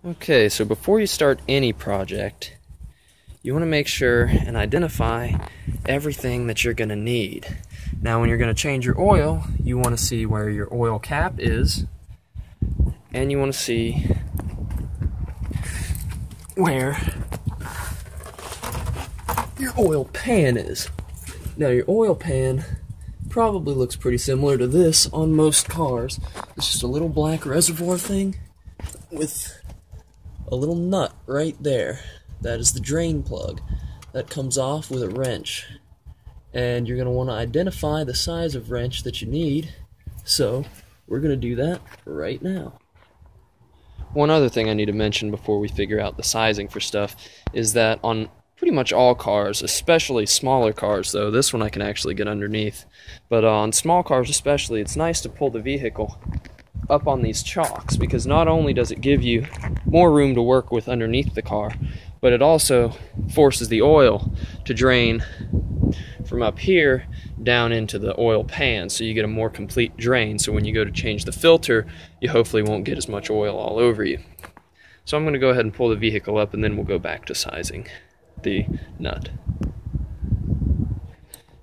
Okay, so before you start any project, you want to make sure and identify everything that you're going to need. Now when you're going to change your oil, you want to see where your oil cap is, and you want to see where your oil pan is. Now your oil pan probably looks pretty similar to this on most cars. It's just a little black reservoir thing with a little nut right there. That is the drain plug. That comes off with a wrench. And you're going to want to identify the size of wrench that you need. So we're going to do that right now. One other thing I need to mention before we figure out the sizing for stuff is that on pretty much all cars, especially smaller cars, though this one I can actually get underneath, but on small cars especially, it's nice to pull the vehicle up on these chocks, because not only does it give you more room to work with underneath the car, but it also forces the oil to drain from up here down into the oil pan, so you get a more complete drain. So when you go to change the filter, you hopefully won't get as much oil all over you. So I'm going to go ahead and pull the vehicle up, and then we'll go back to sizing the nut.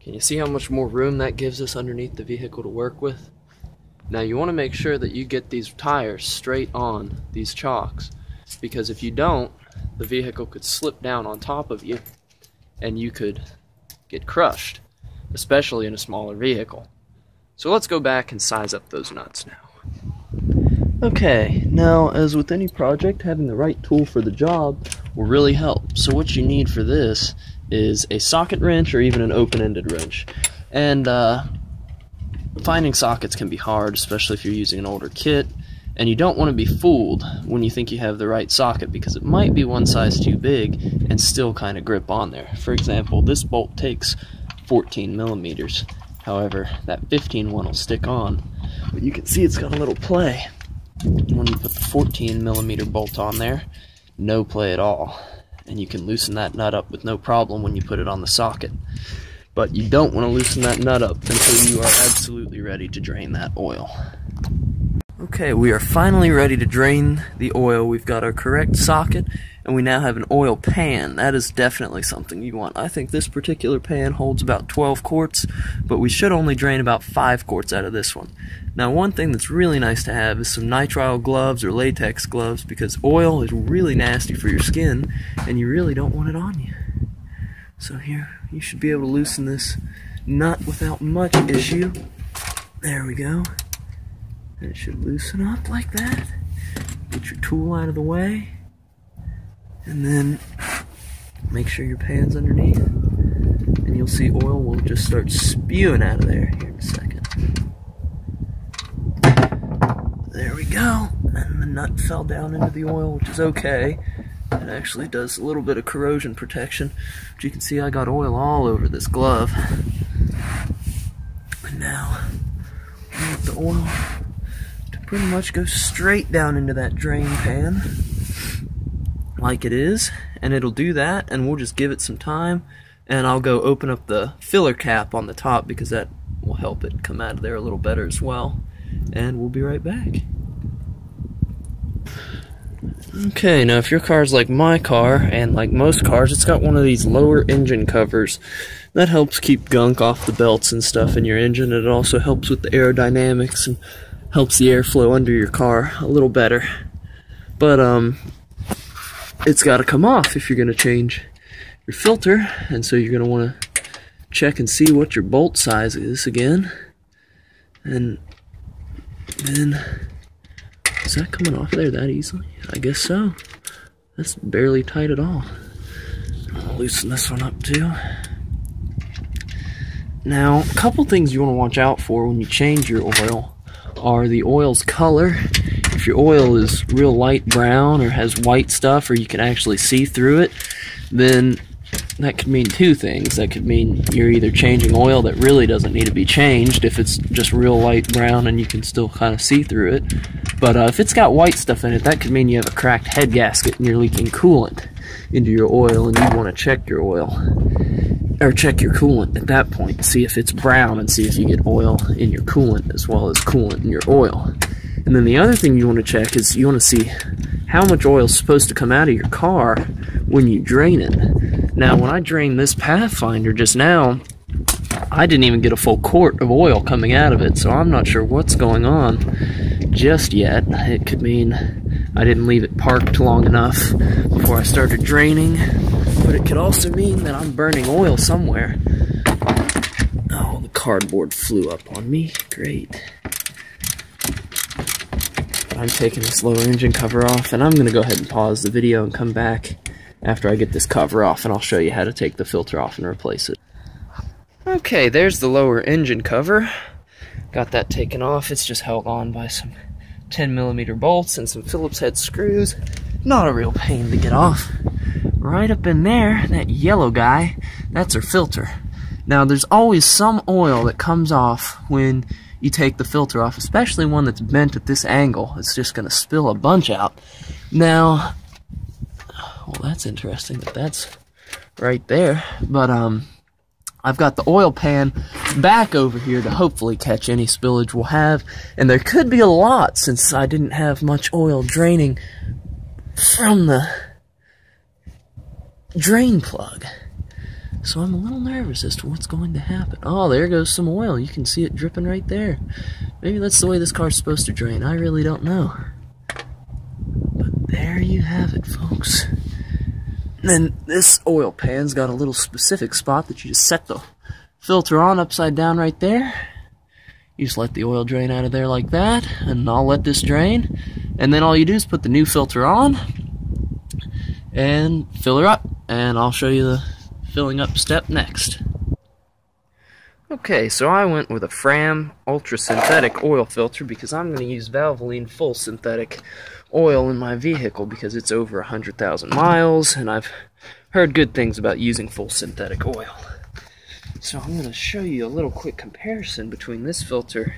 Can you see how much more room that gives us underneath the vehicle to work with? Now you want to make sure that you get these tires straight on these chocks, because if you don't, the vehicle could slip down on top of you and you could get crushed, especially in a smaller vehicle. So let's go back and size up those nuts now. Okay, now as with any project, having the right tool for the job will really help. So what you need for this is a socket wrench or even an open-ended wrench. And finding sockets can be hard, especially if you're using an older kit, and you don't want to be fooled when you think you have the right socket, because it might be one size too big and still kind of grip on there. For example, this bolt takes 14 millimeters. However, that 15 one will stick on, but you can see it's got a little play. When you put the 14 millimeter bolt on there, no play at all, and you can loosen that nut up with no problem when you put it on the socket. But you don't want to loosen that nut up until you are absolutely ready to drain that oil. Okay, we are finally ready to drain the oil. We've got our correct socket, and we now have an oil pan. That is definitely something you want. I think this particular pan holds about 12 quarts, but we should only drain about 5 quarts out of this one. Now, one thing that's really nice to have is some nitrile gloves or latex gloves, because oil is really nasty for your skin, and you really don't want it on you. So here, you should be able to loosen this nut without much issue. There we go. And it should loosen up like that. Get your tool out of the way. And then make sure your pan's underneath. And you'll see oil will just start spewing out of there here in a second. There we go. And the nut fell down into the oil, which is okay. It actually does a little bit of corrosion protection. But you can see I got oil all over this glove. And now, I want the oil to pretty much go straight down into that drain pan, like it is. And it'll do that, and we'll just give it some time. And I'll go open up the filler cap on the top, because that will help it come out of there a little better as well. And we'll be right back. Okay, now if your car's like my car, and like most cars, it's got one of these lower engine covers. That helps keep gunk off the belts and stuff in your engine, and it also helps with the aerodynamics and helps the airflow under your car a little better. But it's got to come off if you're going to change your filter, and so you're going to want to check and see what your bolt size is again. And then, is that coming off there that easily? I guess so. That's barely tight at all. I'll loosen this one up too. Now, a couple things you want to watch out for when you change your oil are the oil's color. If your oil is real light brown or has white stuff, or you can actually see through it, then that could mean two things. That could mean you're either changing oil that really doesn't need to be changed, if it's just real light brown and you can still kind of see through it. But if it's got white stuff in it, that could mean you have a cracked head gasket and you're leaking coolant into your oil, and you want to check your oil, or check your coolant at that point, see if it's brown and see if you get oil in your coolant as well as coolant in your oil. And then the other thing you want to check is you want to see how much oil is supposed to come out of your car when you drain it. Now, when I drained this Pathfinder just now, I didn't even get a full quart of oil coming out of it, so I'm not sure what's going on just yet. It could mean I didn't leave it parked long enough before I started draining, but it could also mean that I'm burning oil somewhere. Oh, the cardboard flew up on me. Great. I'm taking this lower engine cover off, and I'm going to go ahead and pause the video and come back after I get this cover off, and I'll show you how to take the filter off and replace it. Okay, there's the lower engine cover. Got that taken off. It's just held on by some 10mm bolts and some Phillips head screws. Not a real pain to get off. Right up in there, that yellow guy, that's our filter. Now, there's always some oil that comes off when you take the filter off, especially one that's bent at this angle. It's just going to spill a bunch out. Now, well, that's interesting that that's right there. But, I've got the oil pan back over here to hopefully catch any spillage we'll have. And there could be a lot since I didn't have much oil draining from the drain plug. So I'm a little nervous as to what's going to happen. Oh, there goes some oil. You can see it dripping right there. Maybe that's the way this car's supposed to drain. I really don't know. But there you have it, folks. And then this oil pan's got a little specific spot that you just set the filter on upside down right there. You just let the oil drain out of there like that, and I'll let this drain. And then all you do is put the new filter on and fill her up, and I'll show you the filling up step next. Okay, so I went with a Fram Ultra Synthetic oil filter because I'm going to use Valvoline full synthetic oil in my vehicle because it's over 100,000 miles, and I've heard good things about using full synthetic oil. So I'm going to show you a little quick comparison between this filter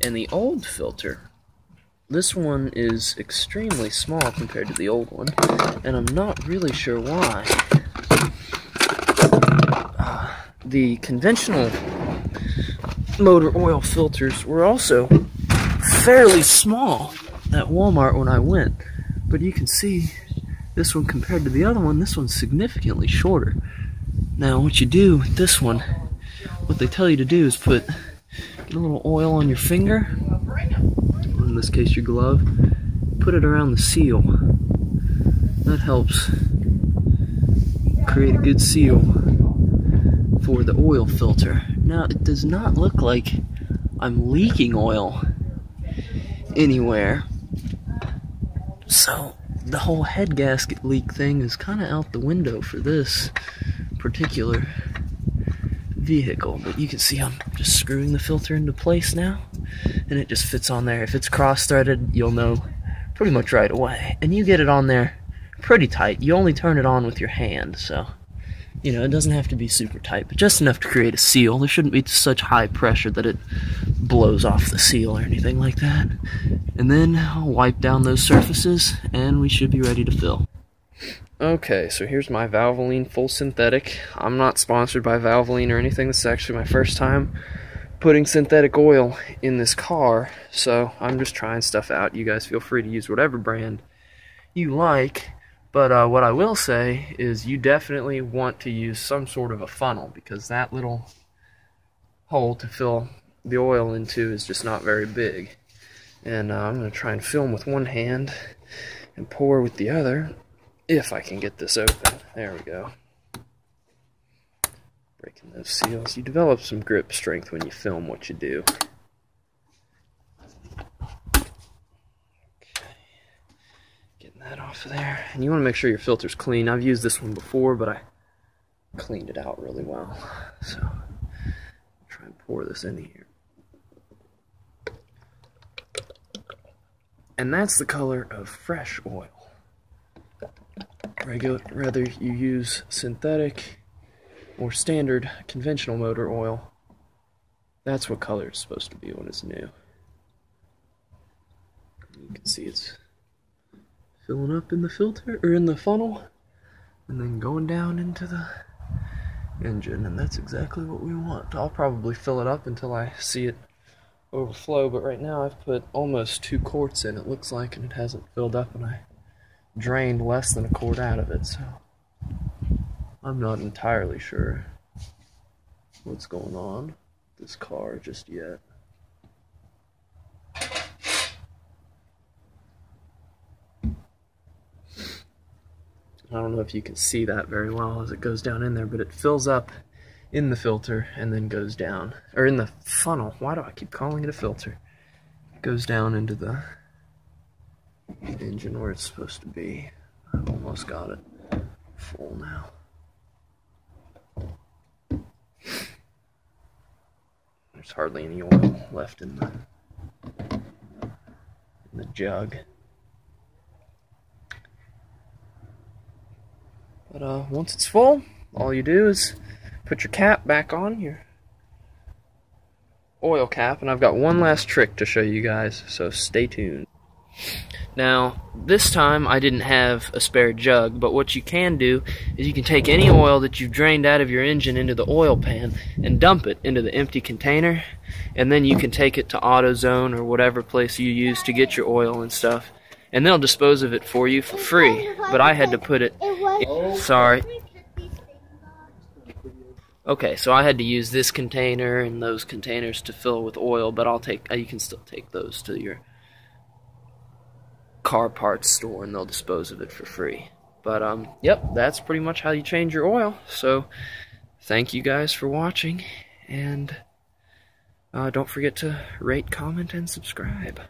and the old filter. This one is extremely small compared to the old one, and I'm not really sure why. The conventional motor oil filters were also fairly small at Walmart when I went, but you can see this one compared to the other one, this one's significantly shorter. Now what you do with this one, what they tell you to do is put a little oil on your finger, in this case your glove, put it around the seal. That helps create a good seal for the oil filter. Now it does not look like I'm leaking oil anywhere, so the whole head gasket leak thing is kind of out the window for this particular vehicle. But you can see I'm just screwing the filter into place now, and it just fits on there. If it's cross-threaded, you'll know pretty much right away, and you get it on there pretty tight. You only turn it on with your hand, so you know, it doesn't have to be super tight, but just enough to create a seal. There shouldn't be such high pressure that it blows off the seal or anything like that. And then I'll wipe down those surfaces, and we should be ready to fill. Okay, so here's my Valvoline full synthetic. I'm not sponsored by Valvoline or anything. This is actually my first time putting synthetic oil in this car, so I'm just trying stuff out. You guys feel free to use whatever brand you like. But what I will say is you definitely want to use some sort of a funnel, because that little hole to fill the oil into is just not very big. And I'm going to try and film with one hand and pour with the other, if I can get this open. There we go. Breaking those seals. You develop some grip strength when you film what you do. That off of there, and you want to make sure your filter's clean. I've used this one before, but I cleaned it out really well. So I'll try and pour this in here, and that's the color of fresh oil. Whether you use synthetic or standard conventional motor oil, that's what color it's supposed to be when it's new. You can see it's filling up in the filter, or in the funnel, and then going down into the engine, and that's exactly what we want. I'll probably fill it up until I see it overflow, but right now I've put almost 2 quarts in, it looks like, and it hasn't filled up, and I drained less than a quart out of it, so I'm not entirely sure what's going on with this car just yet. I don't know if you can see that very well as it goes down in there, but it fills up in the filter and then goes down, or in the funnel. Why do I keep calling it a filter? It goes down into the engine where it's supposed to be. I've almost got it full now. There's hardly any oil left in the jug. But once it's full, all you do is put your cap back on, your oil cap, and I've got one last trick to show you guys, so stay tuned. Now, this time I didn't have a spare jug, but what you can do is you can take any oil that you've drained out of your engine into the oil pan and dump it into the empty container, and then you can take it to AutoZone or whatever place you use to get your oil and stuff, and they'll dispose of it for you for free. But I had to put it sorry. Okay, so I had to use this container and those containers to fill with oil, but you can still take those to your car parts store and they'll dispose of it for free. But yep, that's pretty much how you change your oil. So thank you guys for watching, and don't forget to rate, comment, and subscribe.